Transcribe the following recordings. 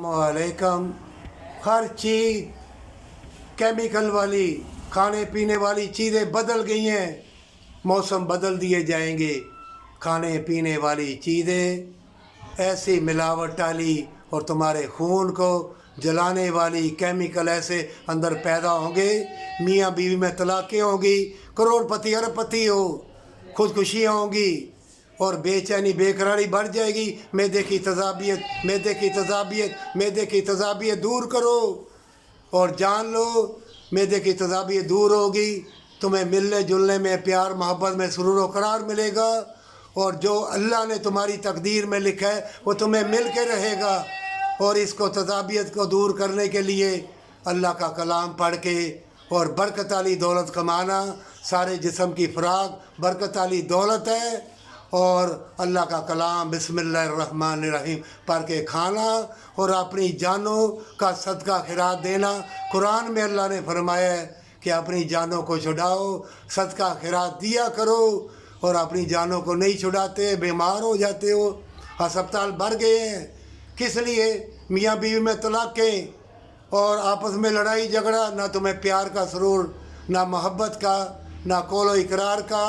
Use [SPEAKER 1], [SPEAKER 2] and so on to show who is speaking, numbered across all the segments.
[SPEAKER 1] वालेकुम। हर चीज़ केमिकल वाली खाने पीने वाली चीज़ें बदल गई हैं, मौसम बदल दिए जाएंगे। खाने पीने वाली चीज़ें ऐसी मिलावट वाली और तुम्हारे खून को जलाने वाली केमिकल ऐसे अंदर पैदा होंगे। मियाँ बीवी में तलाक़ें होंगी, करोड़पति अरबपति हो, खुदकुशियाँ होंगी और बेचैनी बेकरारी बढ़ जाएगी। मैदे की तज़ाबियत दूर करो और जान लो मैदे की तज़ाबियत दूर होगी, तुम्हें मिलने जुलने में, प्यार मोहब्बत में सुरूर व करार मिलेगा और जो अल्लाह ने तुम्हारी तकदीर में लिखा है वो तुम्हें मिल के रहेगा। और इसको तज़ाबियत को दूर करने के लिए अल्लाह का कलाम पढ़ के और बरकत वाली दौलत कमाना, सारे जिस्म की फ़राग बरकत वाली दौलत है। और अल्लाह का कलाम बिस्मिल्लाहिर्रहमानिर्रहीम पढ़ के खाना और अपनी जानों का सदका खिरात देना। कुरान में अल्लाह ने फरमाया है कि अपनी जानों को छुड़ाओ, सदका खिरात दिया करो। और अपनी जानों को नहीं छुड़ाते, बीमार हो जाते हो, अस्पताल भर गए हैं। किस लिए? मियाँ बीवी में तलाक़ें और आपस में लड़ाई झगड़ा, ना तुम्हें प्यार का सुरूर, ना मोहब्बत का, ना कौलो इकरार का,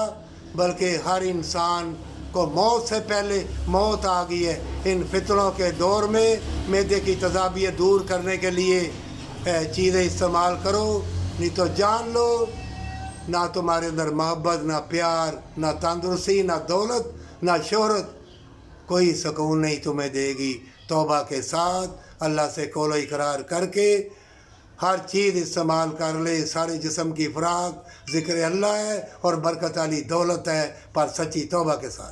[SPEAKER 1] बल्कि हर इंसान को मौत से पहले मौत आ गई है। इन फितनों के दौर में मैदे की तज़ाबियत दूर करने के लिए चीज़ें इस्तेमाल करो, नहीं तो जान लो ना तुम्हारे अंदर मोहब्बत, ना प्यार, ना तंदुरुस्ती, ना दौलत, ना शोहरत, कोई सुकून नहीं तुम्हें देगी। तौबा के साथ अल्लाह से कौलो इकरार करके हर चीज़ इस्तेमाल कर ले। सारे जिस्म की फ़राग ज़िक्र अल्लाह है और बरकत वाली दौलत है, पर सच्ची तौबा के साथ।